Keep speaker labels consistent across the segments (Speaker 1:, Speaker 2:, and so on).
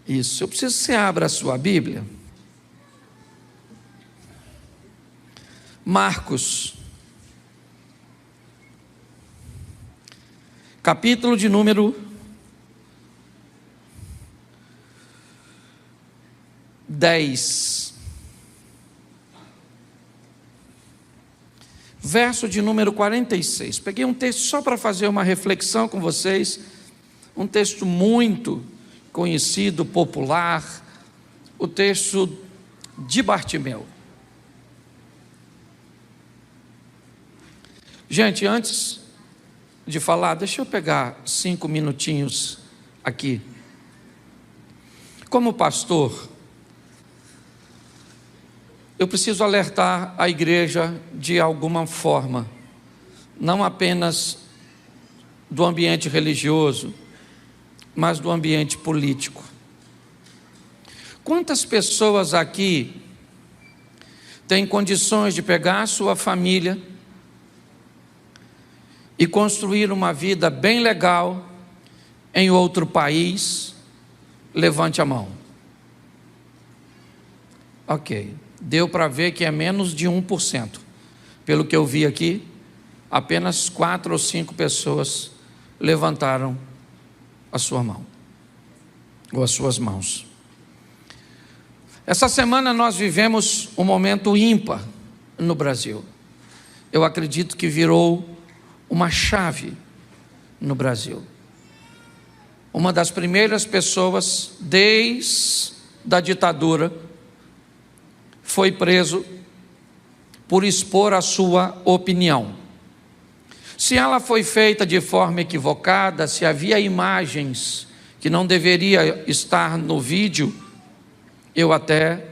Speaker 1: Isso, eu preciso que você abra a sua Bíblia. Marcos, capítulo de número 10, verso de número 46. Peguei um texto só para fazer uma reflexão com vocês, um texto muito conhecido, popular, o texto de Bartimeu. Gente, antes de falar, deixa eu pegar 5 minutinhos aqui. Como pastor, eu preciso alertar a igreja de alguma forma, não apenas do ambiente religioso, mas do ambiente político. Quantas pessoas aqui têm condições de pegar a sua família e construir uma vida bem legal em outro país? Levante a mão. Ok, deu para ver que é menos de 1%. Pelo que eu vi aqui, apenas 4 ou 5 pessoas levantaram a sua mão, ou as suas mãos. Essa semana nós vivemos um momento ímpar no Brasil. Eu acredito que virou uma chave no Brasil. Uma das primeiras pessoas, desde a ditadura, foi preso por expor a sua opinião. Se ela foi feita de forma equivocada, se havia imagens que não deveria estar no vídeo, eu até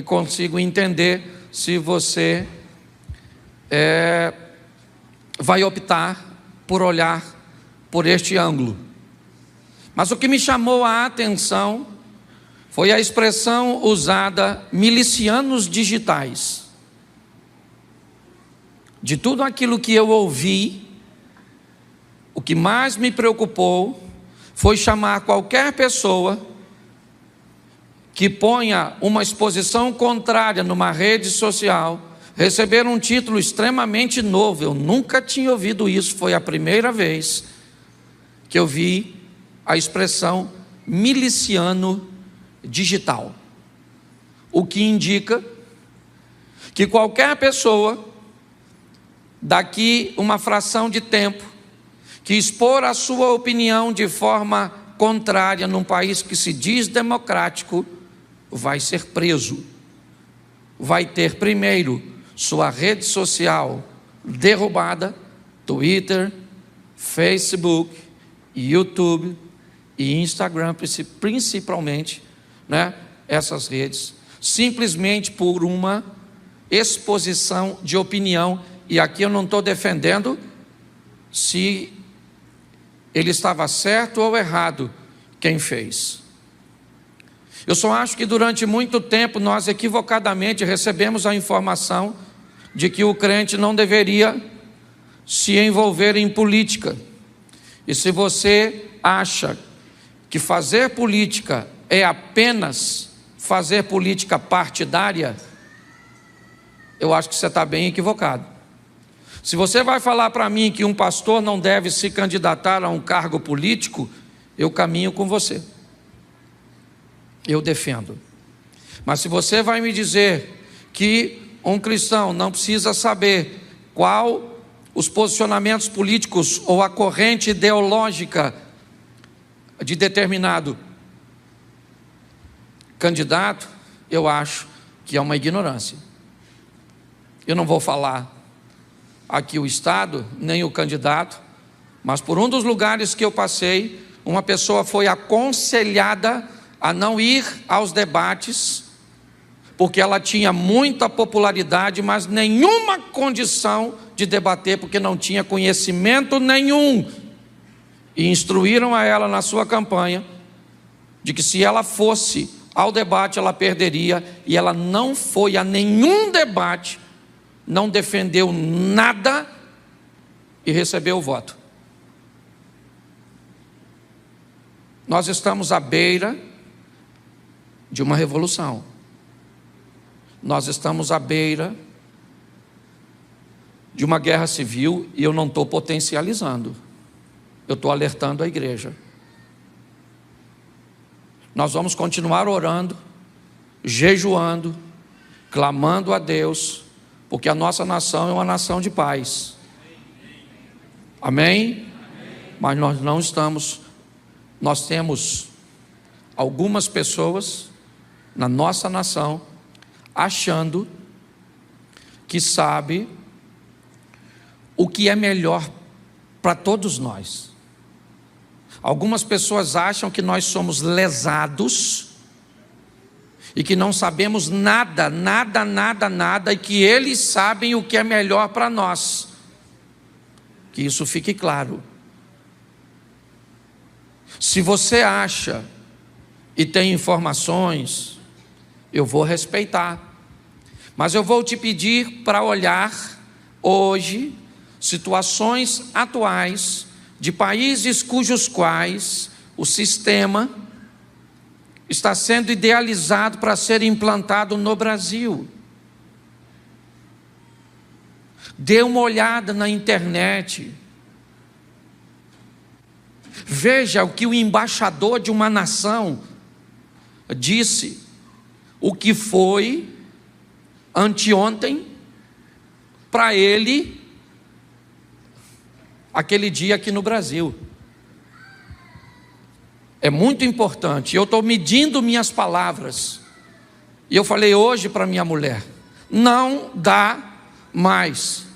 Speaker 1: consigo entender se você vai optar por olhar por este ângulo. Mas o que me chamou a atenção foi a expressão usada, milicianos digitais. De tudo aquilo que eu ouvi, o que mais me preocupou foi chamar qualquer pessoa que ponha uma exposição contrária numa rede social, receber um título extremamente novo. Eu nunca tinha ouvido isso, foi a primeira vez que eu vi a expressão miliciano digital. O que indica que qualquer pessoa, daqui uma fração de tempo, que expor a sua opinião de forma contrária num país que se diz democrático, vai ser preso. Vai ter primeiro sua rede social derrubada, Twitter, Facebook, YouTube e Instagram, principalmente, né, essas redes, simplesmente por uma exposição de opinião. E aqui eu não estou defendendo se ele estava certo ou errado quem fez. Eu só acho que durante muito tempo nós equivocadamente recebemos a informação de que o crente não deveria se envolver em política. E se você acha que fazer política é apenas fazer política partidária, eu acho que você está bem equivocado. Se você vai falar para mim que um pastor não deve se candidatar a um cargo político, eu caminho com você. Eu defendo. Mas se você vai me dizer que um cristão não precisa saber qual os posicionamentos políticos ou a corrente ideológica de determinado candidato, eu acho que é uma ignorância. Eu não vou falar aqui o estado, nem o candidato, mas por um dos lugares que eu passei, uma pessoa foi aconselhada a não ir aos debates, porque ela tinha muita popularidade, mas nenhuma condição de debater, porque não tinha conhecimento nenhum. E instruíram a ela na sua campanha, de que se ela fosse ao debate, ela perderia, e ela não foi a nenhum debate, não defendeu nada e recebeu o voto. Nós estamos à beira de uma revolução. Nós estamos à beira de uma guerra civil e eu não estou potencializando, eu estou alertando a igreja. Nós vamos continuar orando, jejuando, clamando a Deus, porque a nossa nação é uma nação de paz. Amém? Mas nós não estamos, nós temos algumas pessoas na nossa nação achando que sabe o que é melhor para todos nós. Algumas pessoas acham que nós somos lesados e que não sabemos nada, e que eles sabem o que é melhor para nós. Que isso fique claro. Se você acha e tem informações, eu vou respeitar, mas eu vou te pedir para olhar hoje situações atuais de países cujos quais o sistema está sendo idealizado para ser implantado no Brasil. Dê uma olhada na internet. Veja o que o embaixador de uma nação disse, o que foi anteontem para ele aquele dia aqui no Brasil. É muito importante. Eu estou medindo minhas palavras. E eu falei hoje para minha mulher: não dá mais.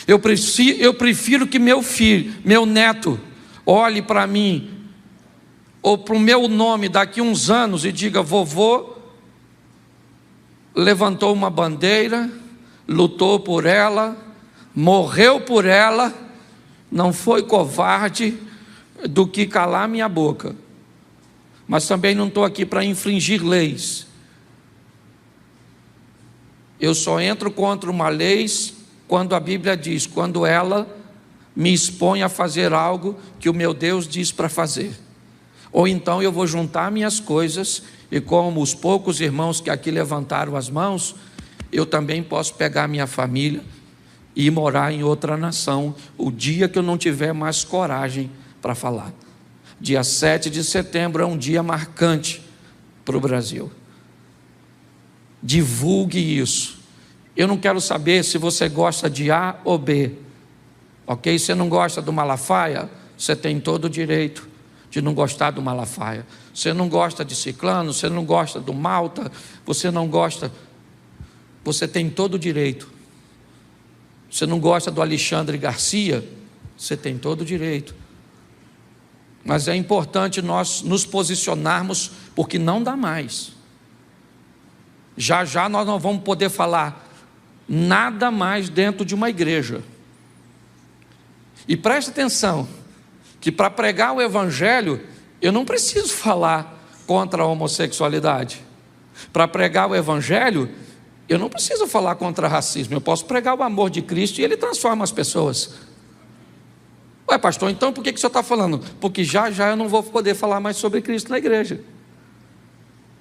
Speaker 1: Eu prefiro que meu filho, meu neto, olhe para mim ou para o meu nome daqui uns anos e diga: vovô levantou uma bandeira, lutou por ela, morreu por ela, não foi covarde, do que calar minha boca. Mas também não estou aqui para infringir leis. Eu só entro contra uma lei quando a Bíblia diz, quando ela me expõe a fazer algo que o meu Deus diz para fazer. Ou então eu vou juntar minhas coisas e, como os poucos irmãos que aqui levantaram as mãos, eu também posso pegar minha família e ir morar em outra nação o dia que eu não tiver mais coragem para falar. Dia 7 de setembro é um dia marcante para o Brasil. Divulgue isso. Eu não quero saber se você gosta de A ou B, ok? Você não gosta do Malafaia, você tem todo o direito de não gostar do Malafaia. Você não gosta de Ciclano, você não gosta do Malta, você não gosta, você tem todo o direito. Você não gosta do Alexandre Garcia, você tem todo o direito. Mas é importante nós nos posicionarmos, porque não dá mais. Já já nós não vamos poder falar nada mais dentro de uma igreja. E preste atenção, que para pregar o evangelho, eu não preciso falar contra a homossexualidade. Para pregar o evangelho, eu não preciso falar contra racismo. Eu posso pregar o amor de Cristo e ele transforma as pessoas. Ué, pastor, então por que o senhor está falando? Porque já já eu não vou poder falar mais sobre Cristo na igreja.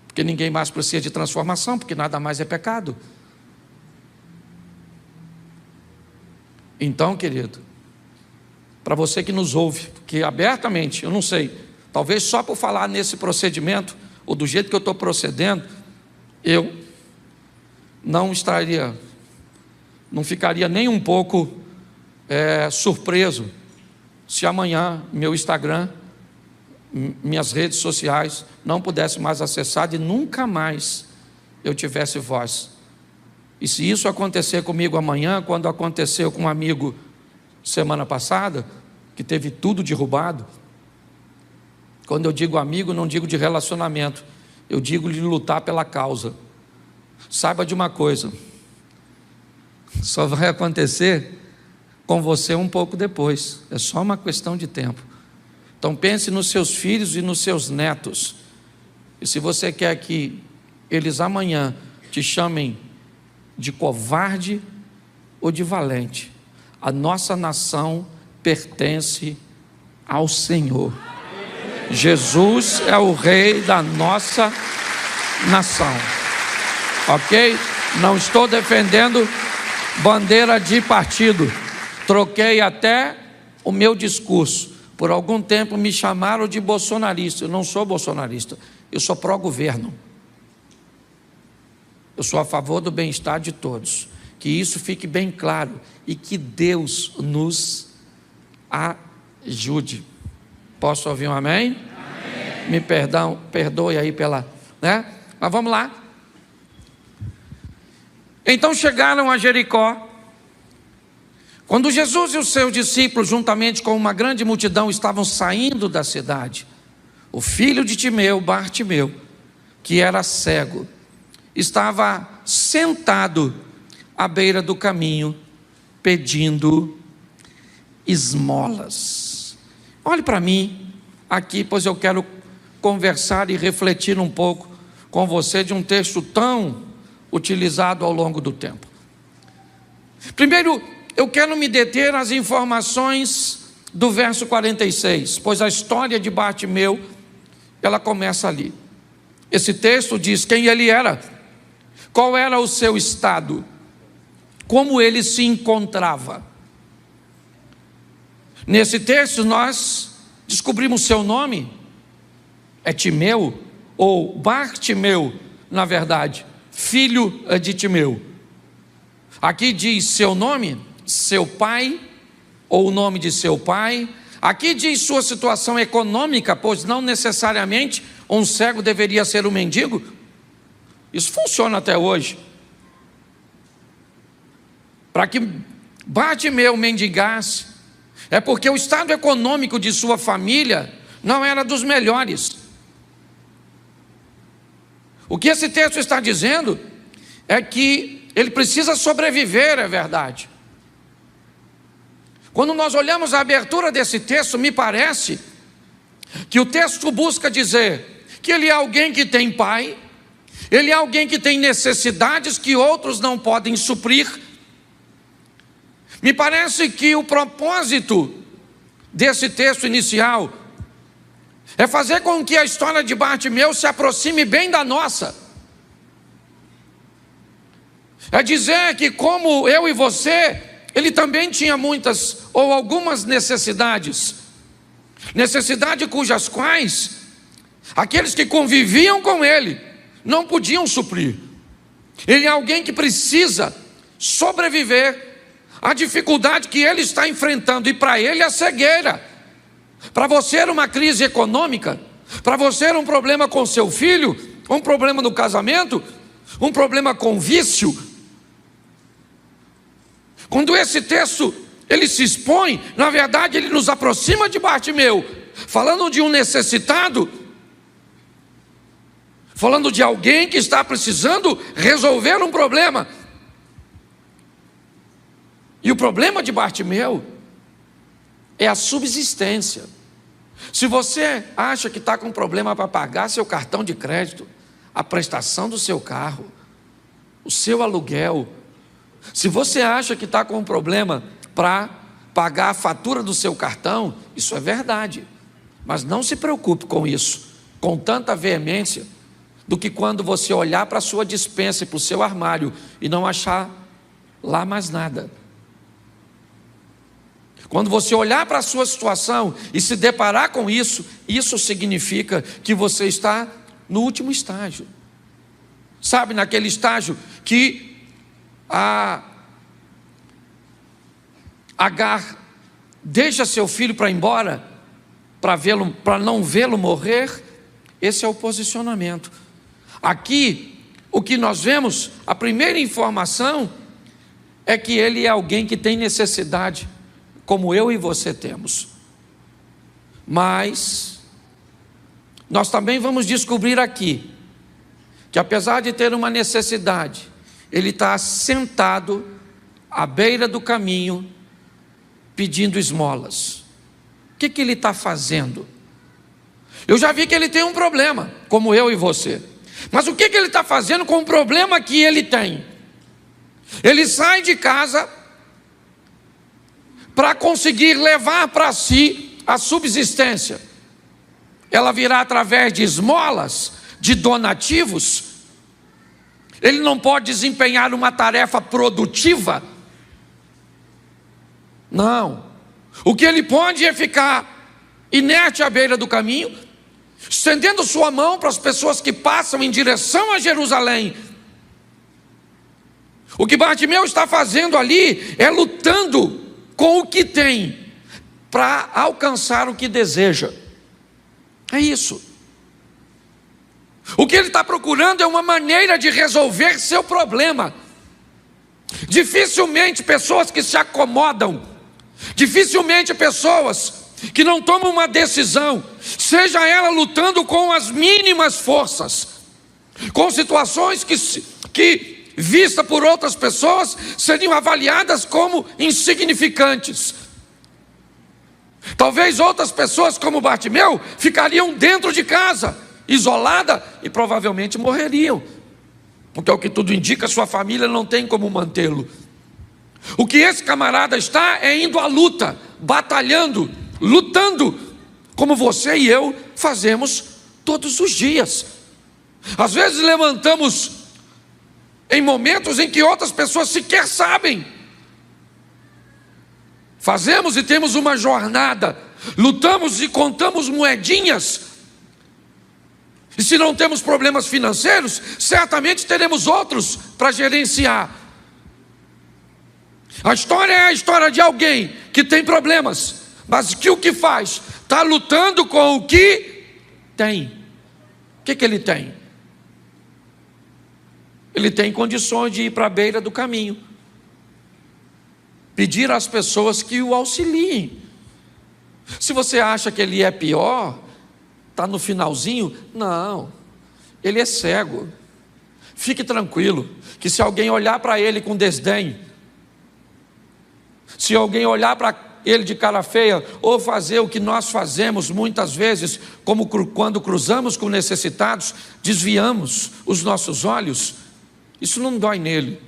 Speaker 1: Porque ninguém mais precisa de transformação, porque nada mais é pecado. Então, querido, para você que nos ouve, porque abertamente, eu não sei, talvez só por falar nesse procedimento, ou do jeito que eu estou procedendo, eu não ficaria nem um pouco surpreso se amanhã meu Instagram, minhas redes sociais não pudesse mais acessar e nunca mais eu tivesse voz. E se isso acontecer comigo amanhã, quando aconteceu com um amigo semana passada, que teve tudo derrubado, quando eu digo amigo, não digo de relacionamento, eu digo de lutar pela causa. Saiba de uma coisa, só vai acontecer com você um pouco depois, é só uma questão de tempo. Então pense nos seus filhos e nos seus netos, e se você quer que eles amanhã te chamem de covarde ou de valente, a nossa nação pertence ao Senhor. Jesus é o rei da nossa nação. Ok? Não estou defendendo bandeira de partido. Troquei até o meu discurso. Por algum tempo me chamaram de bolsonarista. Eu não sou bolsonarista, eu sou pró-governo. Eu sou a favor do bem-estar de todos. Que isso fique bem claro e que Deus nos ajude. Posso ouvir um amém? Amém. Me perdoe aí pela... né? Mas vamos lá. Então chegaram a Jericó. Quando Jesus e os seus discípulos, juntamente com uma grande multidão, estavam saindo da cidade, o filho de Timeu, Bartimeu, que era cego, estava sentado à beira do caminho, pedindo esmolas. Olhe para mim aqui, pois eu quero conversar e refletir um pouco com você de um texto tão utilizado ao longo do tempo. Primeiro, eu quero me deter nas informações do verso 46, pois a história de Bartimeu, ela começa ali. Esse texto diz quem ele era, qual era o seu estado, como ele se encontrava. Nesse texto nós descobrimos seu nome, é Timeu, ou Bartimeu, na verdade, filho de Timeu. Aqui diz seu nome, seu pai, ou o nome de seu pai. Aqui diz sua situação econômica, pois não necessariamente um cego deveria ser um mendigo. Isso funciona até hoje. Para que Bartimeu mendigasse, é porque o estado econômico de sua família não era dos melhores. O que esse texto está dizendo é que ele precisa sobreviver, é verdade. Quando nós olhamos a abertura desse texto, me parece que o texto busca dizer que ele é alguém que tem pai, ele é alguém que tem necessidades que outros não podem suprir. Me parece que o propósito desse texto inicial é fazer com que a história de Bartimeu se aproxime bem da nossa. É dizer que, como eu e você, ele também tinha muitas ou algumas necessidades, cujas quais aqueles que conviviam com ele não podiam suprir. Ele é alguém que precisa sobreviver à dificuldade que ele está enfrentando, e para ele a cegueira. Para você era uma crise econômica, para você era um problema com seu filho, um problema no casamento, um problema com vício. Quando esse texto ele se expõe, na verdade ele nos aproxima de Bartimeu, falando de um necessitado, falando de alguém que está precisando resolver um problema. E o problema de Bartimeu é a subsistência. Se você acha que está com problema para pagar seu cartão de crédito, a prestação do seu carro, o seu aluguel, se você acha que está com um problema para pagar a fatura do seu cartão, isso é verdade. Mas não se preocupe com isso, com tanta veemência, do que quando você olhar para a sua despensa e para o seu armário e não achar lá mais nada. Quando você olhar para a sua situação e se deparar com isso, isso significa que você está no último estágio. Sabe, naquele estágio que a Agar deixa seu filho para ir embora, para não vê-lo morrer. Esse é o posicionamento. Aqui, o que nós vemos, a primeira informação é que ele é alguém que tem necessidade, como eu e você temos. Mas nós também vamos descobrir aqui que, apesar de ter uma necessidade, ele está sentado à beira do caminho pedindo esmolas. O que ele está fazendo? Eu já vi que ele tem um problema, como eu e você. Mas o que ele está fazendo com o problema que ele tem? Ele sai de casa para conseguir levar para si a subsistência. ela virá através de esmolas, de donativos. Ele não pode desempenhar uma tarefa produtiva. Não. O que ele pode é ficar inerte à beira do caminho, estendendo sua mão para as pessoas que passam em direção a Jerusalém. O que Bartimeu está fazendo ali é lutando com o que tem para alcançar o que deseja. É isso. O que ele está procurando é uma maneira de resolver seu problema. Dificilmente pessoas que se acomodam, dificilmente pessoas que não tomam uma decisão, seja ela lutando com as mínimas forças, com situações que vista por outras pessoas, seriam avaliadas como insignificantes. Talvez outras pessoas como Bartimeu ficariam dentro de casa, isolada, e provavelmente morreriam, porque ao que tudo indica, sua família não tem como mantê-lo. O que esse camarada está é indo à luta, batalhando, lutando, como você e eu fazemos todos os dias. Às vezes levantamos em momentos em que outras pessoas sequer sabem. Fazemos e temos uma jornada, lutamos e contamos moedinhas. E se não temos problemas financeiros, certamente teremos outros para gerenciar. A história é a história de alguém que tem problemas, mas que o que faz? Está lutando com o que tem. O que ele tem? Ele tem condições de ir para a beira do caminho, pedir às pessoas que o auxiliem. Se você acha que ele é pior, está no finalzinho, não, ele é cego. Fique tranquilo, que se alguém olhar para ele com desdém, se alguém olhar para ele de cara feia, ou fazer o que nós fazemos muitas vezes, como quando cruzamos com necessitados, desviamos os nossos olhos, isso não dói nele.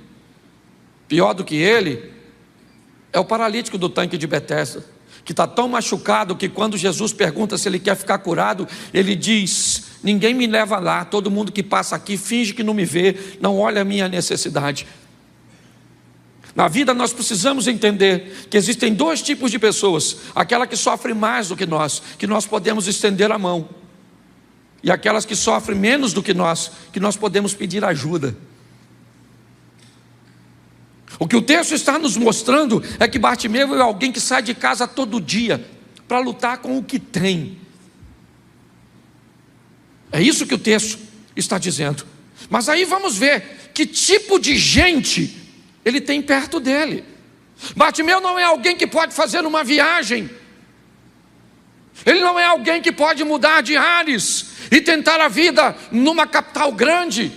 Speaker 1: Pior do que ele é o paralítico do tanque de Betesda, que está tão machucado que quando Jesus pergunta se ele quer ficar curado, ele diz: ninguém me leva lá, todo mundo que passa aqui finge que não me vê, não olha a minha necessidade. Na vida nós precisamos entender que existem dois tipos de pessoas: aquela que sofre mais do que nós podemos estender a mão, e aquelas que sofrem menos do que nós podemos pedir ajuda. O que o texto está nos mostrando é que Bartimeu é alguém que sai de casa todo dia para lutar com o que tem. É isso que o texto está dizendo. Mas aí vamos ver que tipo de gente ele tem perto dele. Bartimeu não é alguém que pode fazer uma viagem. Ele não é alguém que pode mudar de ares e tentar a vida numa capital grande,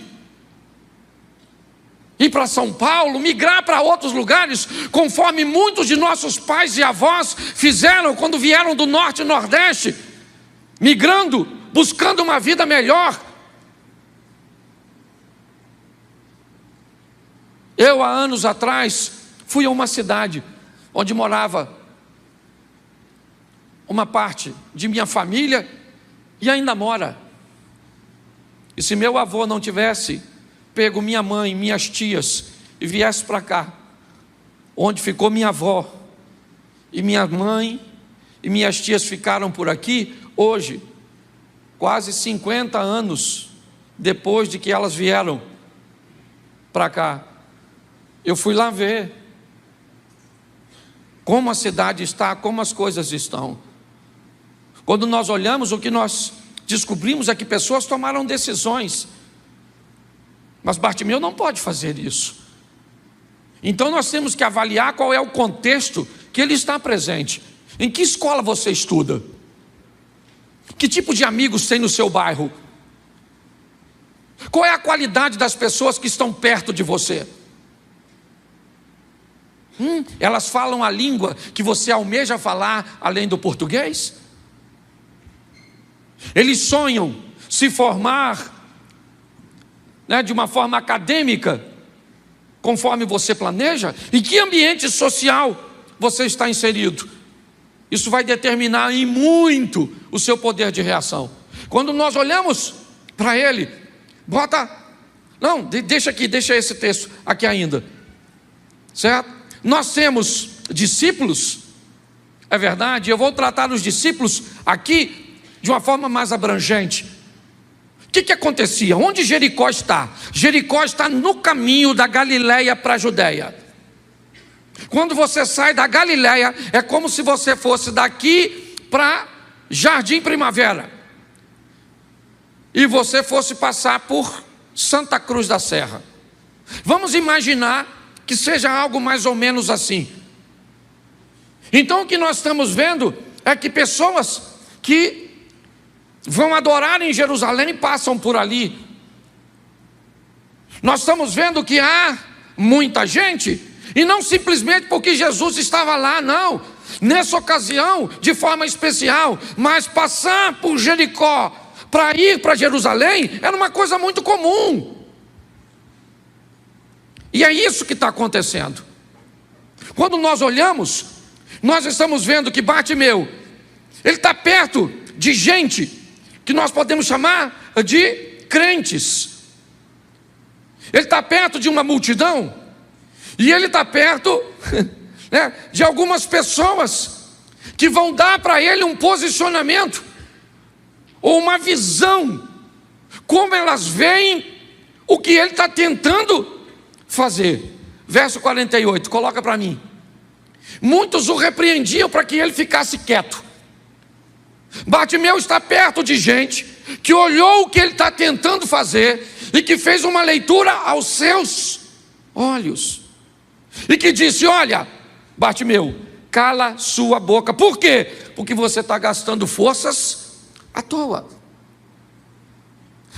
Speaker 1: ir para São Paulo, migrar para outros lugares, conforme muitos de nossos pais e avós fizeram quando vieram do norte e nordeste, migrando, buscando uma vida melhor. Eu, há anos atrás, fui a uma cidade onde morava uma parte de minha família e ainda mora. E se meu avô não tivesse pego minha mãe, minhas tias e viesse para cá, onde ficou minha avó, e minha mãe e minhas tias ficaram por aqui, hoje, quase 50 anos depois de que elas vieram para cá, eu fui lá ver como a cidade está, como as coisas estão. Quando nós olhamos, o que nós descobrimos é que pessoas tomaram decisões, mas Bartimeu não pode fazer isso. Então nós temos que avaliar qual é o contexto que ele está presente. Em que escola você estuda? Que tipo de amigos tem no seu bairro? Qual é a qualidade das pessoas que estão perto de você? Elas falam a língua que você almeja falar além do português? Eles sonham se formar de uma forma acadêmica, conforme você planeja? Em que ambiente social você está inserido? Isso vai determinar em muito o seu poder de reação. Quando nós olhamos para ele, deixa esse texto aqui ainda, certo? Nós temos discípulos, é verdade, eu vou tratar os discípulos aqui de uma forma mais abrangente. O que acontecia? Onde Jericó está? Jericó está no caminho da Galileia para a Judéia. Quando você sai da Galileia, é como se você fosse daqui para Jardim Primavera e você fosse passar por Santa Cruz da Serra. Vamos imaginar que seja algo mais ou menos assim. Então o que nós estamos vendo é que pessoas que vão adorar em Jerusalém passam por ali. Nós estamos vendo que há muita gente, e não simplesmente porque Jesus estava lá, não. Nessa ocasião, de forma especial, mas passar por Jericó para ir para Jerusalém era uma coisa muito comum. E é isso que está acontecendo. Quando nós olhamos, nós estamos vendo que Bartimeu, ele está perto de gente que nós podemos chamar de crentes. Ele está perto de uma multidão, e ele está perto de algumas pessoas que vão dar para ele um posicionamento, ou uma visão, como elas veem o que ele está tentando fazer. Verso 48, coloca para mim. Muitos o repreendiam para que ele ficasse quieto. Bartimeu está perto de gente que olhou o que ele está tentando fazer e que fez uma leitura aos seus olhos e que disse: olha, Bartimeu, cala sua boca. Por quê? Porque você está gastando forças à toa.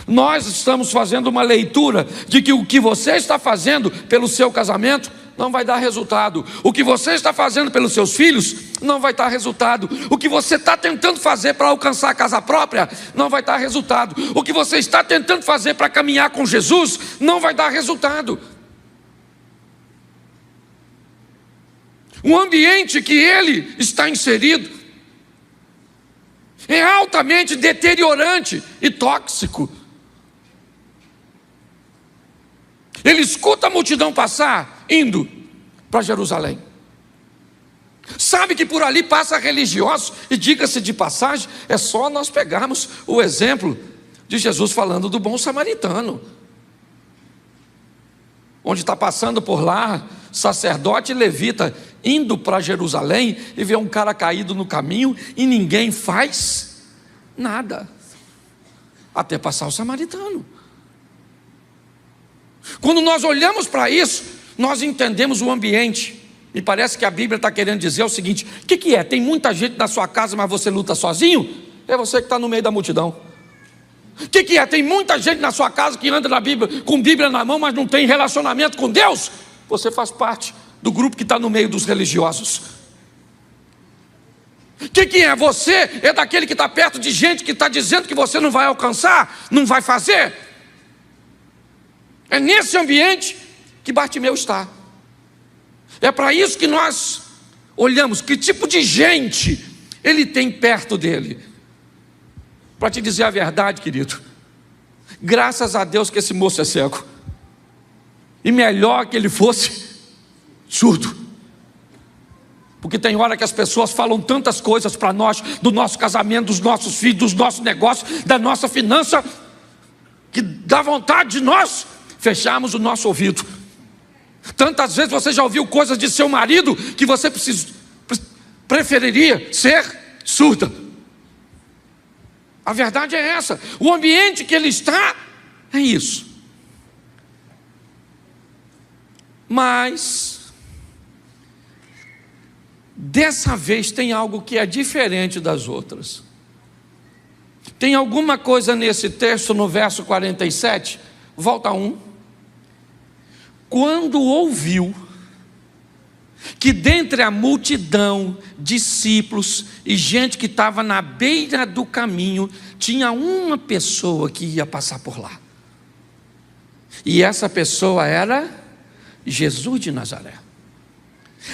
Speaker 1: Nós estamos fazendo uma leitura de que o que você está fazendo pelo seu casamento não vai dar resultado. O que você está fazendo pelos seus filhos não vai dar resultado. O que você está tentando fazer para alcançar a casa própria não vai dar resultado. O que você está tentando fazer para caminhar com Jesus não vai dar resultado. O ambiente que ele está inserido é altamente deteriorante e tóxico. Ele escuta a multidão passar, indo para Jerusalém. Sabe que por ali passa religiosos, e diga-se de passagem, é só nós pegarmos o exemplo de Jesus falando do bom samaritano, onde está passando por lá, sacerdote e levita, indo para Jerusalém, e vê um cara caído no caminho, e ninguém faz nada, até passar o samaritano. Quando nós olhamos para isso, nós entendemos o ambiente. E parece que a Bíblia está querendo dizer o seguinte: o que é? Tem muita gente na sua casa, mas você luta sozinho? É você que está no meio da multidão. O que é? Tem muita gente na sua casa que anda na Bíblia, com Bíblia na mão, mas não tem relacionamento com Deus? Você faz parte do grupo que está no meio dos religiosos. O que é? Você é daquele que está perto de gente que está dizendo que você não vai alcançar, não vai fazer. É nesse ambiente que Bartimeu está. É para isso que nós olhamos que tipo de gente ele tem perto dele. Para te dizer a verdade, querido, graças a Deus que esse moço é cego, e melhor que ele fosse surdo, porque tem hora que as pessoas falam tantas coisas para nós, do nosso casamento, dos nossos filhos, dos nossos negócios, da nossa finança, que dá vontade de nós fecharmos o nosso ouvido. Tantas vezes você já ouviu coisas de seu marido que você preferiria ser surda. A verdade é essa. O ambiente que ele está é isso. Mas dessa vez tem algo que é diferente das outras. Tem alguma coisa nesse texto, no verso 47, volta 1. Quando ouviu que dentre a multidão, discípulos e gente que estava na beira do caminho, tinha uma pessoa que ia passar por lá. E essa pessoa era Jesus de Nazaré.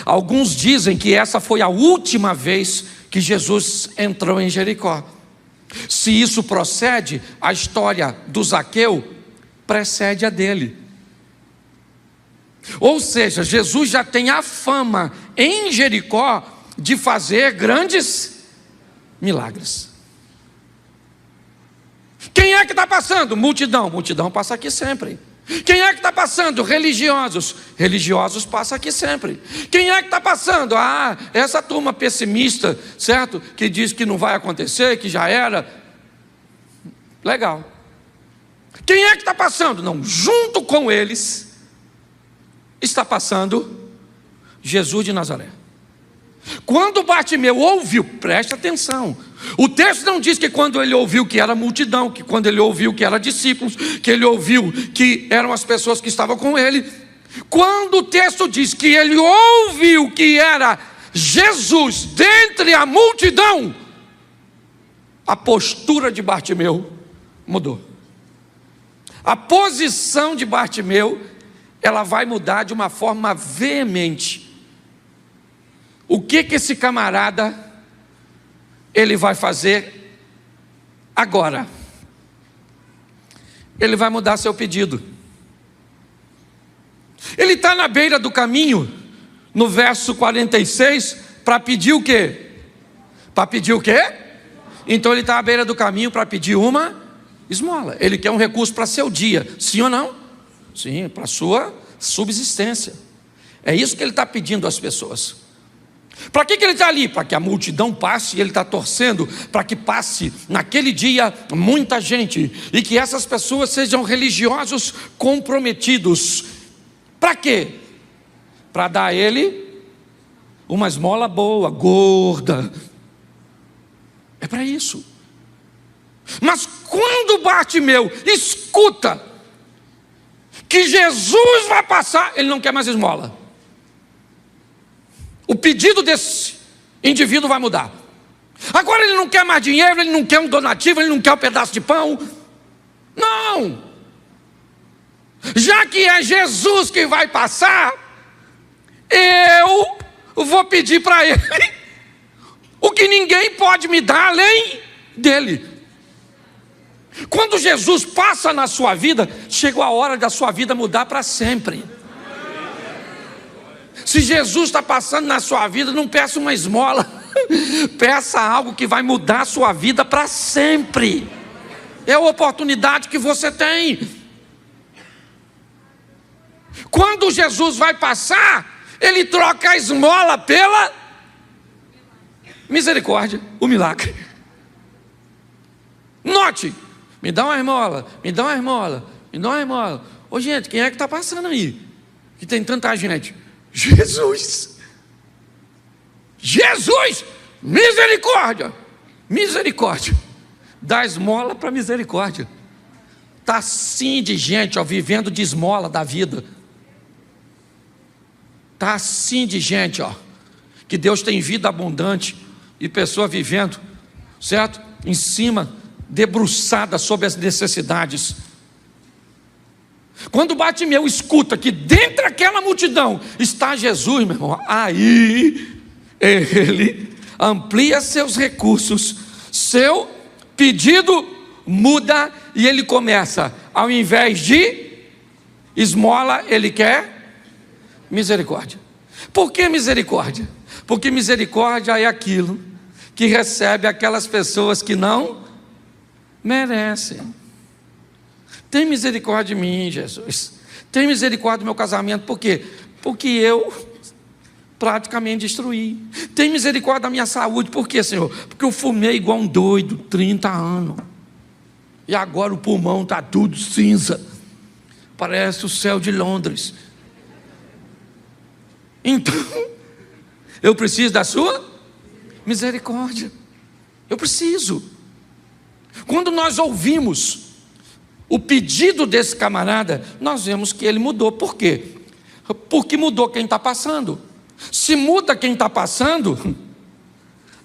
Speaker 1: Alguns dizem que essa foi a última vez que Jesus entrou em Jericó. Se isso procede, a história do Zaqueu precede a dele. Ou seja, Jesus já tem a fama em Jericó de fazer grandes milagres. Quem é que está passando? Multidão. Multidão passa aqui sempre. Quem é que está passando? Religiosos. Religiosos passam aqui sempre. Quem é que está passando? Essa turma pessimista, certo? Que diz que não vai acontecer, que já era. Legal. Quem é que está passando? Não, junto com eles está passando Jesus de Nazaré. Quando Bartimeu ouviu, preste atenção, o texto não diz que quando ele ouviu que era multidão, que quando ele ouviu que era discípulos, que ele ouviu que eram as pessoas que estavam com ele. Quando o texto diz que ele ouviu que era Jesus dentre a multidão, a postura de Bartimeu mudou. A posição de Bartimeu, ela vai mudar de uma forma veemente. O que esse camarada, ele vai fazer agora? Ele vai mudar seu pedido. Ele está na beira do caminho, no verso 46, para pedir o quê? Para pedir o quê? Então ele está à beira do caminho para pedir uma esmola. Ele quer um recurso para seu dia, sim ou não? Sim, para sua subsistência. É isso que ele está pedindo às pessoas. Para que ele está ali? Para que a multidão passe, e ele está torcendo para que passe naquele dia muita gente, e que essas pessoas sejam religiosos comprometidos. Para quê? Para dar a ele uma esmola boa, gorda. É para isso. Mas quando Bartimeu escuta que Jesus vai passar, ele não quer mais esmola. O pedido desse indivíduo vai mudar. Agora ele não quer mais dinheiro, ele não quer um donativo, ele não quer um pedaço de pão. Não. Já que é Jesus que vai passar, eu vou pedir para ele o que ninguém pode me dar além dele. Quando Jesus passa na sua vida, chegou a hora da sua vida mudar para sempre. Se Jesus está passando na sua vida, não peça uma esmola, peça algo que vai mudar a sua vida para sempre. É a oportunidade que você tem. Quando Jesus vai passar, ele troca a esmola pela misericórdia, o milagre. Note, me dá uma esmola, me dá uma esmola, me dá uma esmola. Ô gente, quem é que está passando aí? Que tem tanta gente. Jesus, Jesus, misericórdia, misericórdia, dá esmola para misericórdia. Está assim de gente, vivendo de esmola da vida. Está assim de gente, que Deus tem vida abundante e pessoa vivendo, certo? Em cima, debruçada sobre as necessidades. Quando Bartimeu escuta que dentro daquela multidão está Jesus, meu irmão, aí ele amplia seus recursos, seu pedido muda e ele começa, ao invés de esmola, ele quer misericórdia. Por que misericórdia? Porque misericórdia é aquilo que recebe aquelas pessoas que não merecem. Tem misericórdia de mim, Jesus. Tem misericórdia do meu casamento. Por quê? Porque eu praticamente destruí. Tem misericórdia da minha saúde. Por quê, Senhor? Porque eu fumei igual um doido, 30 anos. E agora o pulmão está tudo cinza. Parece o céu de Londres. Então, eu preciso da sua misericórdia. Eu preciso. Quando nós ouvimos o pedido desse camarada, nós vemos que ele mudou. Por quê? Porque mudou quem está passando. Se muda quem está passando,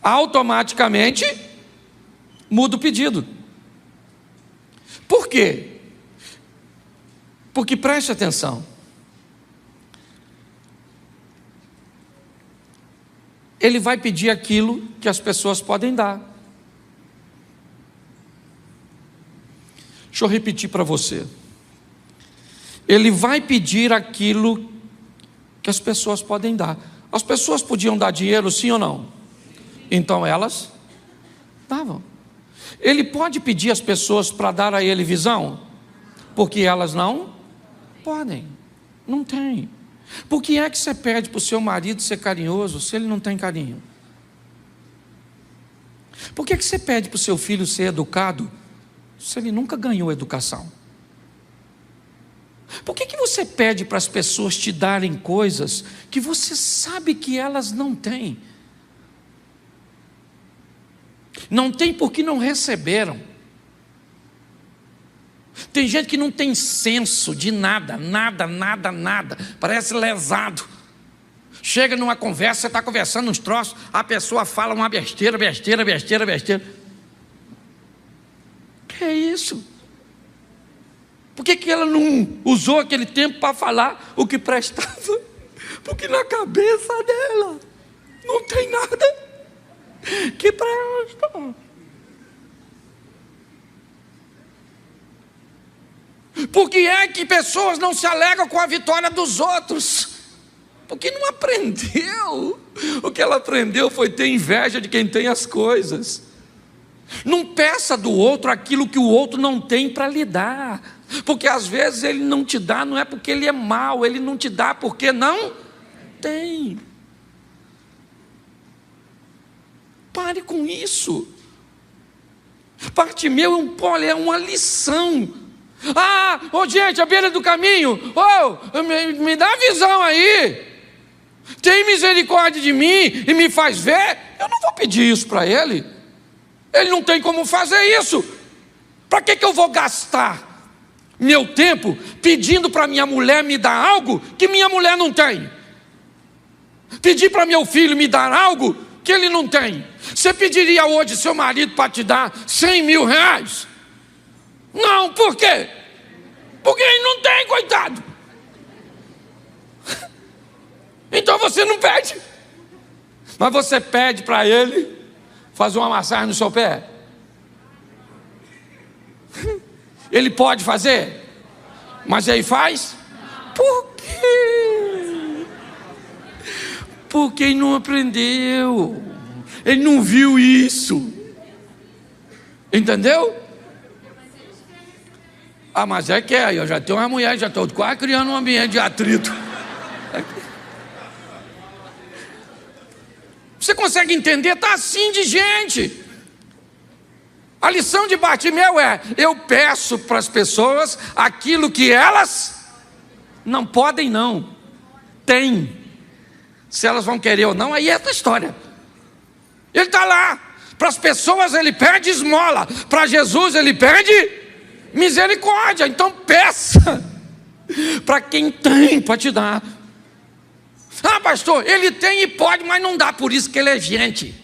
Speaker 1: automaticamente muda o pedido. Por quê? Porque preste atenção, ele vai pedir aquilo que as pessoas podem dar. Deixa eu repetir para você. Ele vai pedir aquilo que as pessoas podem dar. As pessoas podiam dar dinheiro, sim ou não? Então elas davam. Ele pode pedir às pessoas para dar a ele visão, porque elas não podem, não tem. Por que é que você pede para o seu marido ser carinhoso se ele não tem carinho? Por que é que você pede para o seu filho ser educado se ele nunca ganhou educação? Por que você pede para as pessoas te darem coisas que você sabe que elas não têm? Não tem porque não receberam. Tem gente que não tem senso de nada, parece lesado. Chega numa conversa, você está conversando uns troços, a pessoa fala uma besteira. Que é isso? Por que ela não usou aquele tempo para falar o que prestava? Porque na cabeça dela não tem nada que presta. Por que é que pessoas não se alegram com a vitória dos outros? Porque não aprendeu. O que ela aprendeu foi ter inveja de quem tem as coisas. Não peça do outro aquilo que o outro não tem para lhe dar. Porque às vezes ele não te dá, não é porque ele é mau, ele não te dá porque não tem. Pare com isso. Bartimeu é uma lição. Gente, à beira do caminho, me dá visão aí. Tem misericórdia de mim e me faz ver. Eu não vou pedir isso para ele. Ele não tem como fazer isso. Para que eu vou gastar meu tempo pedindo para minha mulher me dar algo que minha mulher não tem? Pedir para meu filho me dar algo que ele não tem. Você pediria hoje seu marido para te dar 100 mil reais? Não, por quê? Porque ele não tem, coitado. Então você não pede. Mas você pede para ele fazer uma massagem no seu pé. Ele pode fazer? Mas aí faz? Por quê? Porque ele não aprendeu. Ele não viu isso. Entendeu? Mas é que eu já tenho uma mulher, já estou quase criando um ambiente de atrito. Você consegue entender? Está assim de gente. A lição de Bartimeu é: eu peço para as pessoas aquilo que elas não podem, não tem. Se elas vão querer ou não, aí é outra história. Ele está lá. Para as pessoas ele pede esmola, para Jesus ele pede misericórdia. Então peça para quem tem para te dar. Pastor, ele tem e pode, mas não dá, por isso que ele é gente.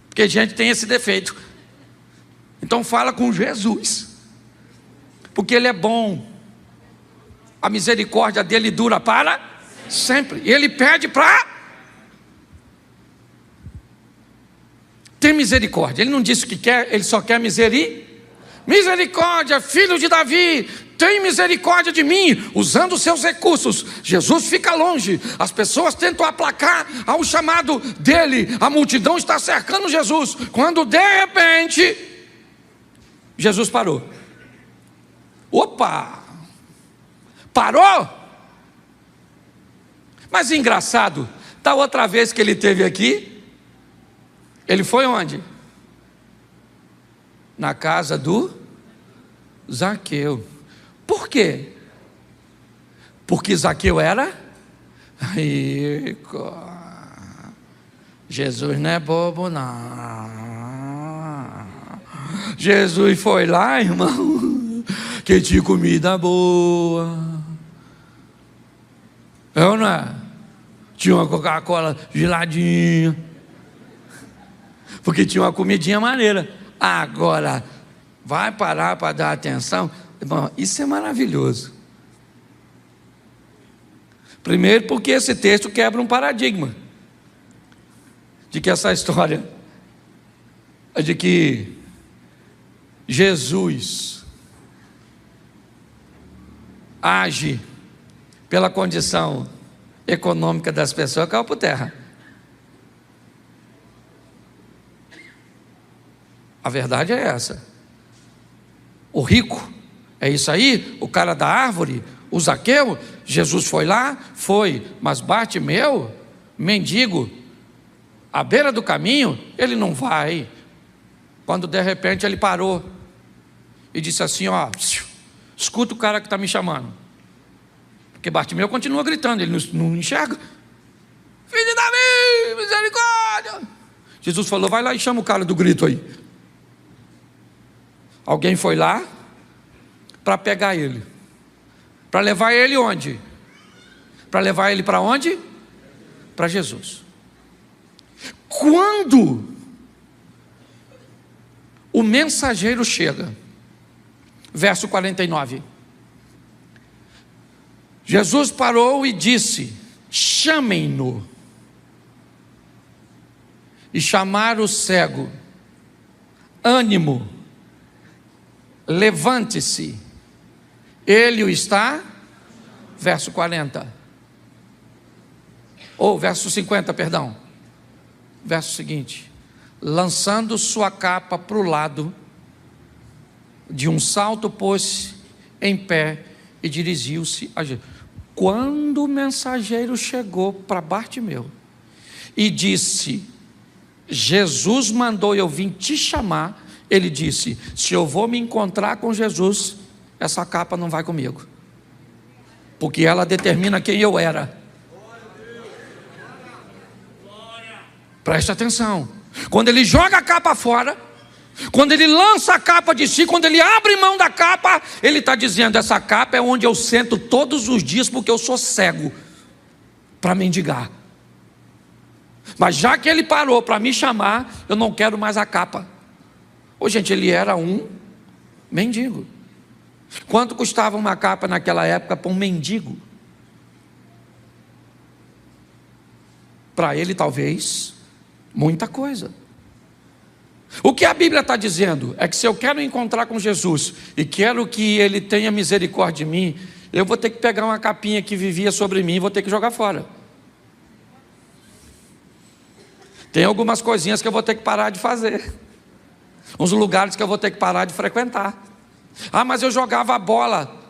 Speaker 1: Porque gente tem esse defeito. Então fala com Jesus, porque ele é bom. A misericórdia dele dura para sempre. E ele pede para ter misericórdia. Ele não disse o que quer, ele só quer misericórdia, filho de Davi, tem misericórdia de mim. Usando os seus recursos, Jesus fica longe. As pessoas tentam aplacar ao chamado dele. A multidão está cercando Jesus, quando de repente Jesus parou. Opa! Parou? Mas engraçado, da outra vez que ele esteve aqui, ele foi onde? Na casa do Zaqueu. Por quê? Porque Zaqueu era rico. Jesus não é bobo, não. Jesus foi lá, irmão, que tinha comida boa. É ou não é? Tinha uma Coca-Cola geladinha. Porque tinha uma comidinha maneira. Agora, vai parar para dar atenção? Bom, isso é maravilhoso. Primeiro porque esse texto quebra um paradigma de que essa história de que Jesus age pela condição econômica das pessoas, caiu por terra. A verdade é essa. O rico, é isso aí, o cara da árvore, o Zaqueu, Jesus foi lá? Foi, mas Bartimeu, mendigo, à beira do caminho, ele não vai. Quando de repente ele parou e disse assim, ó, escuta o cara que está me chamando. Porque Bartimeu continua gritando, ele não enxerga. Filho de Davi, misericórdia. Jesus falou, vai lá e chama o cara do grito aí. Alguém foi lá para pegar ele. Para levar ele onde? Para levar ele para onde? Para Jesus. Quando o mensageiro chega, verso 49, Jesus parou e disse, chamem-no. E chamaram o cego, ânimo, levante-se, ele o está, verso 40, ou verso 50, perdão, verso seguinte, lançando sua capa para o lado, de um salto pôs-se em pé e dirigiu-se a Jesus. Quando o mensageiro chegou para Bartimeu e disse, Jesus mandou eu vim te chamar, ele disse, se eu vou me encontrar com Jesus, essa capa não vai comigo, porque ela determina quem eu era. Preste atenção, quando ele joga a capa fora, quando ele lança a capa de si, quando ele abre mão da capa, ele está dizendo, essa capa é onde eu sento todos os dias, porque eu sou cego, para mendigar. Mas já que ele parou para me chamar, eu não quero mais a capa. Ô gente, ele era um mendigo. Quanto custava uma capa naquela época para um mendigo? Para ele talvez, muita coisa. O que a Bíblia está dizendo é que se eu quero encontrar com Jesus e quero que Ele tenha misericórdia de mim, eu vou ter que pegar uma capinha que vivia sobre mim e vou ter que jogar fora. Tem algumas coisinhas que eu vou ter que parar de fazer, uns lugares que eu vou ter que parar de frequentar. Ah, mas eu jogava a bola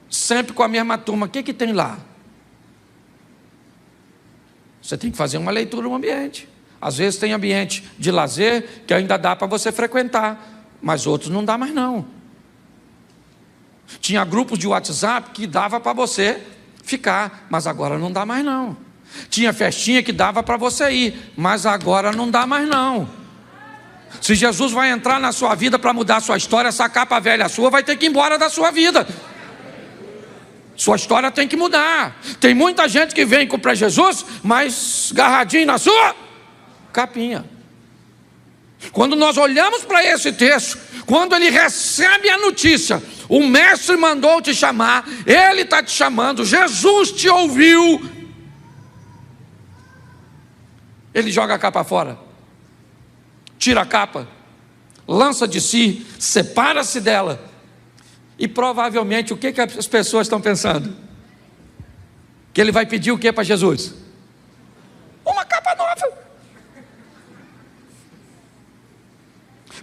Speaker 1: sempre com a mesma turma, o que tem lá? Você tem que fazer uma leitura no ambiente. Às vezes tem ambiente de lazer que ainda dá para você frequentar, mas outros não dá mais não. Tinha grupos de WhatsApp que dava para você ficar, mas agora não dá mais não. Tinha festinha que dava para você ir, mas agora não dá mais não. Se Jesus vai entrar na sua vida para mudar a sua história, essa capa velha sua vai ter que ir embora da sua vida. Sua história tem que mudar. Tem muita gente que vem para Jesus, mas garradinho na sua capinha. Quando nós olhamos para esse texto, quando ele recebe a notícia, o mestre mandou te chamar, ele está te chamando, Jesus te ouviu, ele joga a capa fora, tira a capa, lança de si, separa-se dela, e provavelmente o que as pessoas estão pensando? Que ele vai pedir o que para Jesus? Uma capa nova.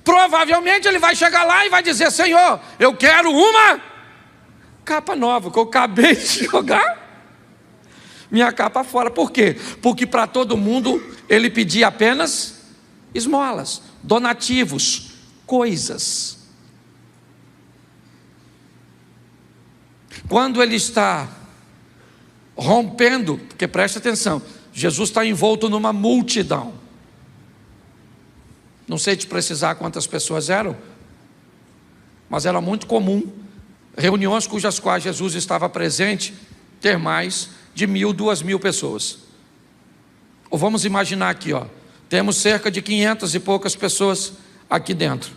Speaker 1: Provavelmente ele vai chegar lá e vai dizer, Senhor, eu quero uma capa nova, que eu acabei de jogar minha capa fora. Por quê? Porque para todo mundo ele pedia apenas esmolas, donativos, coisas. Quando ele está rompendo, porque preste atenção, Jesus está envolto numa multidão. Não sei te precisar quantas pessoas eram, mas era muito comum reuniões cujas quais Jesus estava presente ter mais de 1.000, 2.000 pessoas. Ou vamos imaginar aqui, ó, temos cerca de 500 e poucas pessoas aqui dentro.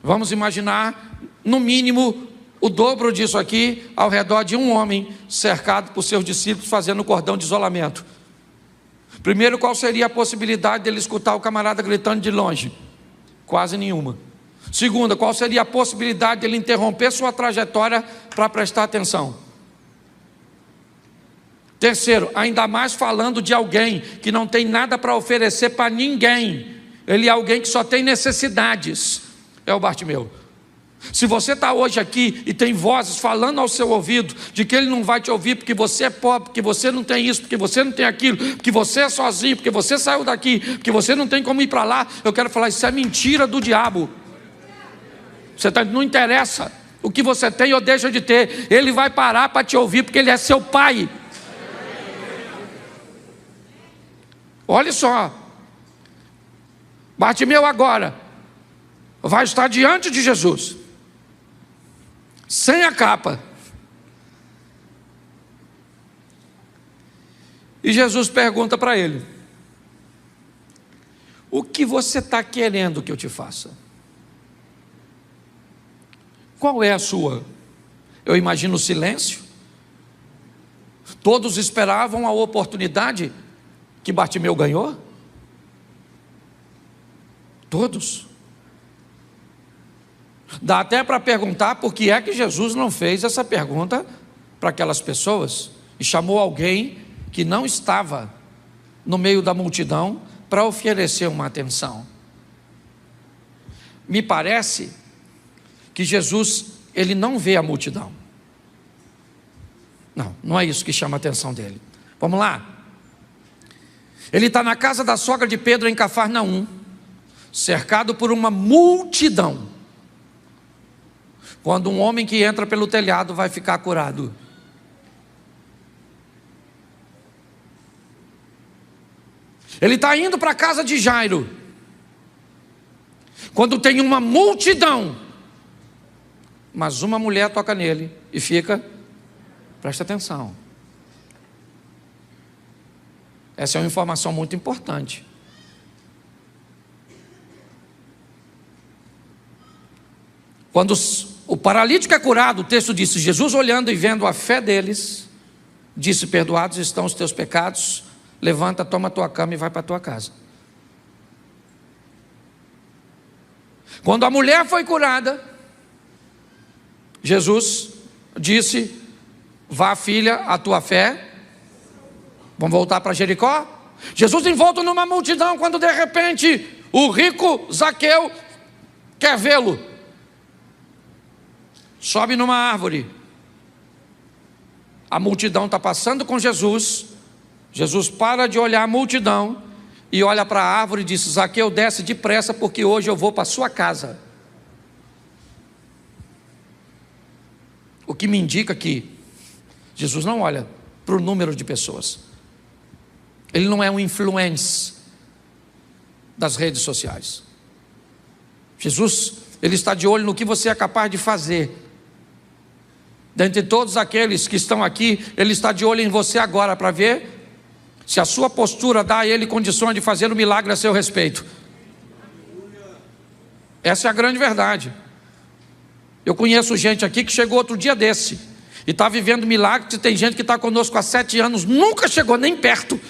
Speaker 1: Vamos imaginar no mínimo o dobro disso aqui ao redor de um homem cercado por seus discípulos fazendo cordão de isolamento. Primeiro, qual seria a possibilidade dele escutar o camarada gritando de longe? Quase nenhuma. Segunda, qual seria a possibilidade de ele interromper sua trajetória para prestar atenção? Terceiro, ainda mais falando de alguém que não tem nada para oferecer para ninguém. Ele é alguém que só tem necessidades. É o Bartimeu. Se você está hoje aqui e tem vozes falando ao seu ouvido de que ele não vai te ouvir porque você é pobre, porque você não tem isso, porque você não tem aquilo, porque você é sozinho, porque você saiu daqui, porque você não tem como ir para lá, eu quero falar, isso é mentira do diabo. Não interessa o que você tem ou deixa de ter, ele vai parar para te ouvir porque ele é seu pai. Olha só, Bartimeu agora vai estar diante de Jesus, sem a capa, e Jesus pergunta para ele: o que você está querendo que eu te faça? Qual é a sua? Eu imagino o silêncio. Todos esperavam a oportunidade que Bartimeu ganhou. Todos. Dá até para perguntar por que é que Jesus não fez essa pergunta para aquelas pessoas e chamou alguém que não estava no meio da multidão para oferecer uma atenção. Me parece que Jesus, ele não vê a multidão. Não é isso que chama a atenção dele. Vamos lá. Ele está na casa da sogra de Pedro em Cafarnaum, cercado por uma multidão. Quando um homem que entra pelo telhado vai ficar curado. Ele está indo para a casa de Jairo, quando tem uma multidão, mas uma mulher toca nele e fica, presta atenção. Essa é uma informação muito importante. Quando o paralítico é curado, o texto diz: Jesus, olhando e vendo a fé deles, disse: perdoados estão os teus pecados, levanta, toma a tua cama e vai para a tua casa. Quando a mulher foi curada, Jesus disse: vá, filha, a tua fé. Vamos voltar para Jericó? Jesus envolto numa multidão, quando de repente o rico Zaqueu quer vê-lo. Sobe numa árvore. A multidão está passando com Jesus. Jesus para de olhar a multidão e olha para a árvore e diz: Zaqueu, desce depressa, porque hoje eu vou para a sua casa. O que me indica que Jesus não olha para o número de pessoas. Ele não é um influencer das redes sociais. Jesus, ele está de olho no que você é capaz de fazer. Dentre todos aqueles que estão aqui, ele está de olho em você agora para ver se a sua postura dá a ele condições de fazer um milagre a seu respeito. Essa é a grande verdade. Eu conheço gente aqui que chegou outro dia desse e está vivendo milagres, e tem gente que está conosco há 7 anos, nunca chegou nem perto.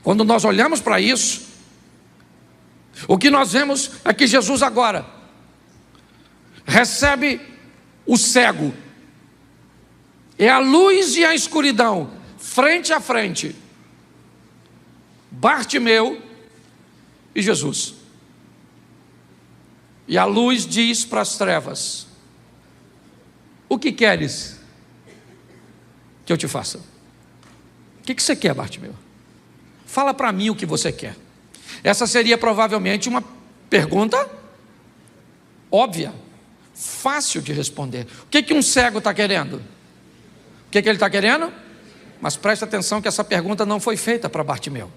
Speaker 1: Quando nós olhamos para isso, o que nós vemos é que Jesus agora recebe o cego. É a luz e a escuridão, frente a frente. Bartimeu e Jesus. E a luz diz para as trevas: o que queres que eu te faça? O que você quer, Bartimeu? Fala para mim o que você quer. Essa seria provavelmente uma pergunta óbvia, fácil de responder. O que um cego está querendo? O que ele está querendo? Mas preste atenção que essa pergunta não foi feita para Bartimeu.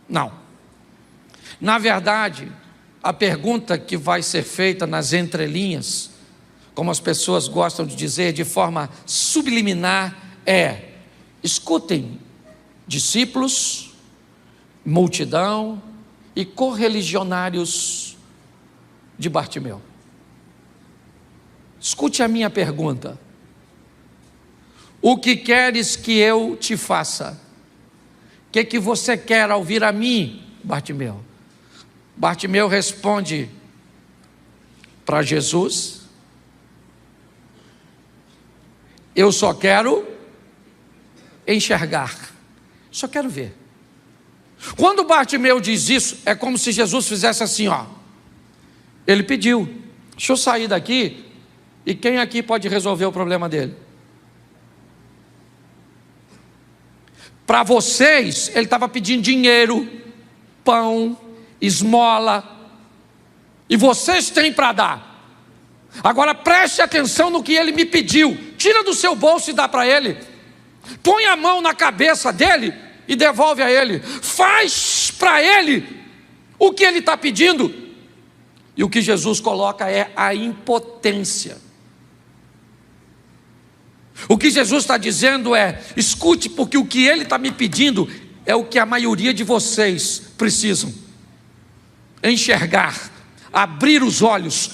Speaker 1: Não. Na verdade, a pergunta que vai ser feita nas entrelinhas, como as pessoas gostam de dizer de forma subliminar, é: escutem, discípulos, multidão e correligionários de Bartimeu, escute a minha pergunta: o que queres que eu te faça? que você quer ao vir a mim, Bartimeu? Bartimeu responde para Jesus: eu só quero enxergar, só quero ver. Quando Bartimeu diz isso, é como se Jesus fizesse assim, ó. Ele pediu: deixa eu sair daqui, e quem aqui pode resolver o problema dele? Para vocês, ele estava pedindo dinheiro, pão, esmola, e vocês têm para dar. Agora preste atenção no que ele me pediu. Tira do seu bolso e dá para ele. Põe a mão na cabeça dele e devolve a ele. Faz para ele o que ele está pedindo. E o que Jesus coloca é a impotência. O que Jesus está dizendo é: escute, porque o que ele está me pedindo é o que a maioria de vocês precisam: enxergar, abrir os olhos.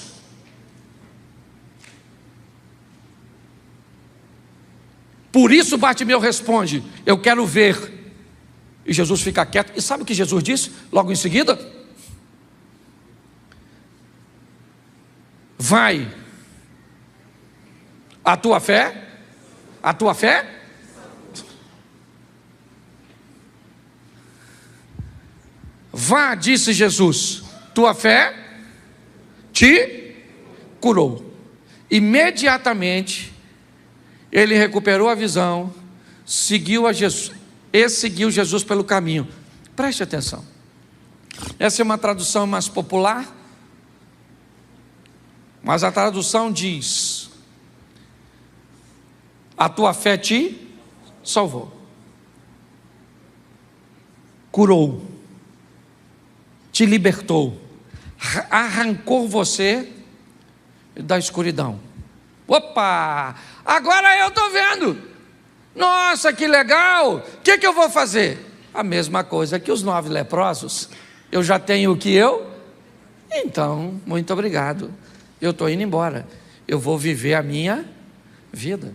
Speaker 1: Por isso Bartimeu responde: eu quero ver. E Jesus fica quieto. E sabe o que Jesus disse logo em seguida? Vai, a tua fé. A tua fé? Vá, disse Jesus, tua fé te curou. Imediatamente ele recuperou a visão, seguiu a Jesus, e seguiu Jesus pelo caminho. Preste atenção. Essa é uma tradução mais popular, mas a tradução diz: a tua fé te salvou, curou, te libertou, arrancou você da escuridão. Opa, agora eu estou vendo. Nossa, que legal. O que eu vou fazer? A mesma coisa que os 9 leprosos. Eu já tenho o que eu? Então, muito obrigado. Eu estou indo embora. Eu vou viver a minha vida.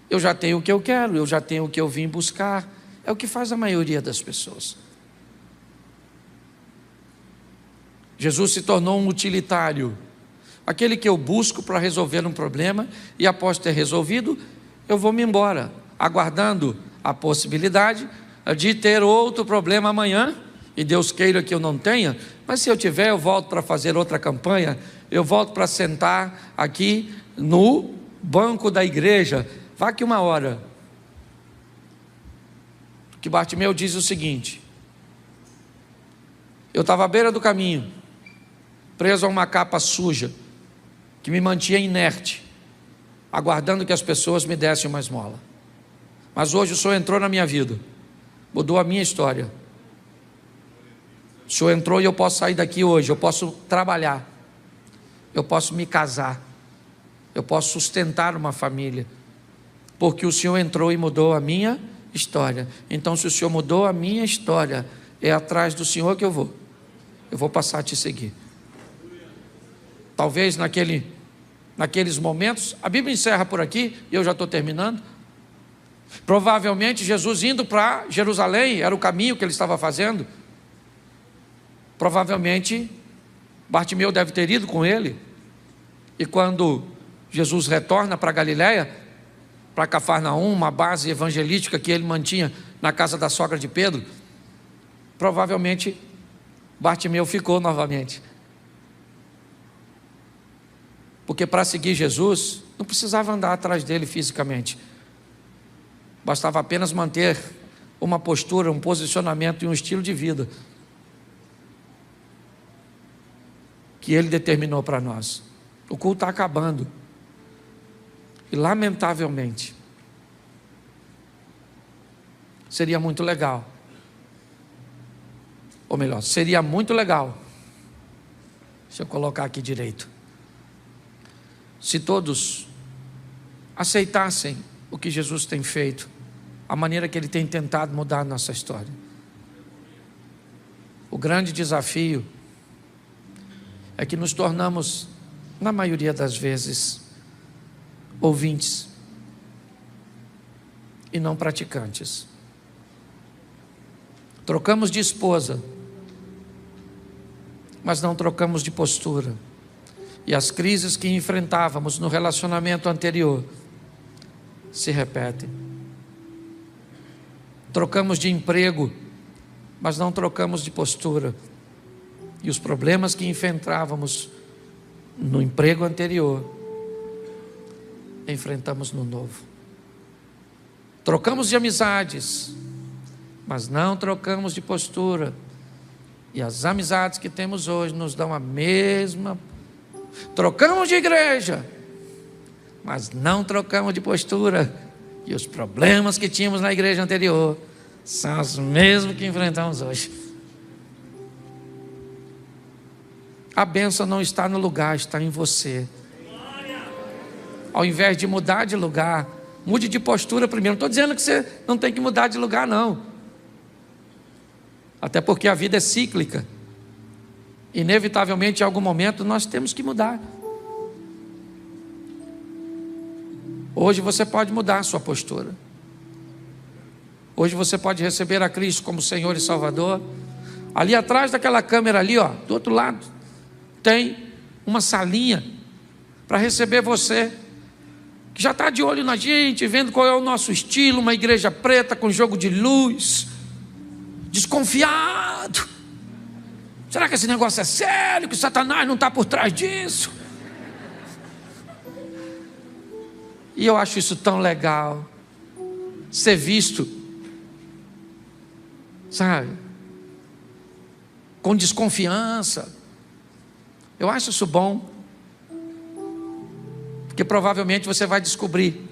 Speaker 1: Eu já tenho o que eu quero, eu já tenho o que eu vim buscar. É o que faz a maioria das pessoas. Jesus se tornou um utilitário, aquele que eu busco para resolver um problema, e após ter resolvido, eu vou me embora, aguardando a possibilidade de ter outro problema amanhã, e Deus queira que eu não tenha, mas se eu tiver, eu volto para fazer outra campanha, eu volto para sentar aqui no banco da igreja. Vá que uma hora. Que Bartimeu diz o seguinte: eu estava à beira do caminho, preso a uma capa suja, que me mantinha inerte, aguardando que as pessoas me dessem uma esmola. Mas hoje o Senhor entrou na minha vida, mudou a minha história. O Senhor entrou e eu posso sair daqui hoje, eu posso trabalhar, eu posso me casar, eu posso sustentar uma família, porque o Senhor entrou e mudou a minha história. Então, se o Senhor mudou a minha história, é atrás do Senhor que eu vou passar a te seguir. Talvez naqueles momentos, a Bíblia encerra por aqui, e eu já estou terminando. Provavelmente Jesus indo para Jerusalém, era o caminho que ele estava fazendo. Provavelmente Bartimeu deve ter ido com ele. E quando Jesus retorna para Galiléia, para Cafarnaum, uma base evangelística que ele mantinha na casa da sogra de Pedro, provavelmente Bartimeu ficou novamente. Porque para seguir Jesus, não precisava andar atrás dele fisicamente. Bastava apenas manter uma postura, um posicionamento e um estilo de vida que ele determinou para nós. O culto está acabando. E lamentavelmente, seria muito legal, ou melhor, seria muito legal, deixa eu colocar aqui direito, se todos aceitassem o que Jesus tem feito, a maneira que Ele tem tentado mudar a nossa história. O grande desafio é que nos tornamos, na maioria das vezes, ouvintes e não praticantes. Trocamos de esposa, mas não trocamos de postura. E as crises que enfrentávamos no relacionamento anterior se repetem. Trocamos de emprego, mas não trocamos de postura. E os problemas que enfrentávamos no emprego anterior, enfrentamos no novo. Trocamos de amizades, mas não trocamos de postura. E as amizades que temos hoje nos dão a mesma. Trocamos de igreja, mas não trocamos de postura. E os problemas que tínhamos na igreja anterior são os mesmos que enfrentamos hoje. A bênção não está no lugar, está em você. Ao invés de mudar de lugar, mude de postura primeiro. Não estou dizendo que você não tem que mudar de lugar, não. Até porque a vida é cíclica. Inevitavelmente, em algum momento, nós temos que mudar. Hoje você pode mudar a sua postura. Hoje você pode receber a Cristo como Senhor e Salvador. Ali atrás daquela câmera ali, ó, do outro lado, tem uma salinha para receber você, que já está de olho na gente, vendo qual é o nosso estilo, uma igreja preta com jogo de luz, desconfiado. Será que esse negócio é sério, que Satanás não está por trás disso? E eu acho isso tão legal, ser visto, sabe, com desconfiança. Eu acho isso bom, porque provavelmente você vai descobrir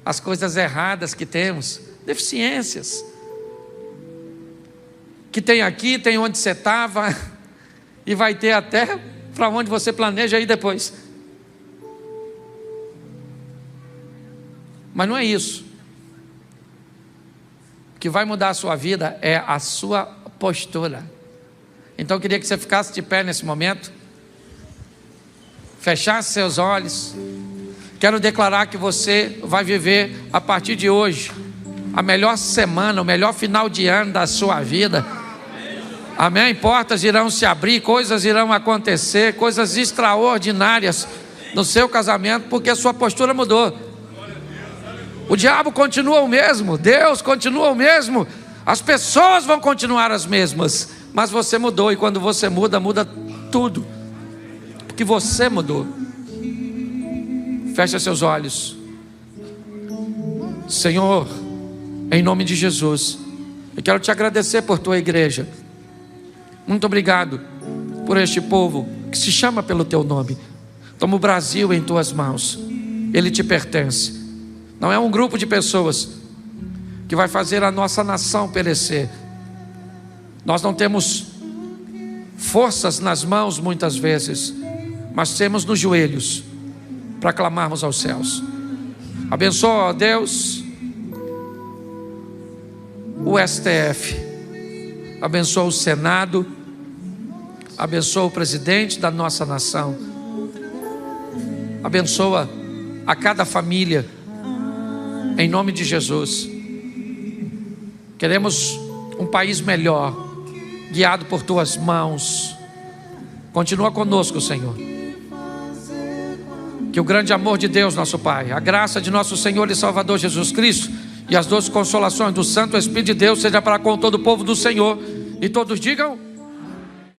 Speaker 1: as coisas erradas que temos, deficiências, que tem aqui, tem onde você estava, e vai ter até para onde você planeja ir depois. Mas não é isso. O que vai mudar a sua vida é a sua postura. Então eu queria que você ficasse de pé nesse momento, fechasse seus olhos. Quero declarar que você vai viver a partir de hoje a melhor semana, o melhor final de ano da sua vida. Amém? Portas irão se abrir, coisas irão acontecer, coisas extraordinárias no seu casamento, porque a sua postura mudou. O diabo continua o mesmo, Deus continua o mesmo, as pessoas vão continuar as mesmas, mas você mudou, e quando você muda, muda tudo, porque você mudou. Fecha seus olhos. Senhor, em nome de Jesus, eu quero te agradecer por tua igreja. Muito obrigado por este povo que se chama pelo teu nome. Toma o Brasil em tuas mãos, ele te pertence. Não é um grupo de pessoas que vai fazer a nossa nação perecer. Nós não temos forças nas mãos muitas vezes, mas temos nos joelhos para clamarmos aos céus. Abençoa, ó Deus, o STF, abençoa o Senado, abençoa o presidente da nossa nação, abençoa a cada família, em nome de Jesus. Queremos um país melhor, guiado por tuas mãos. Continua conosco, Senhor. Que o grande amor de Deus, nosso Pai, a graça de nosso Senhor e Salvador Jesus Cristo e as doces consolações do Santo Espírito de Deus seja para com todo o povo do Senhor. E todos digam...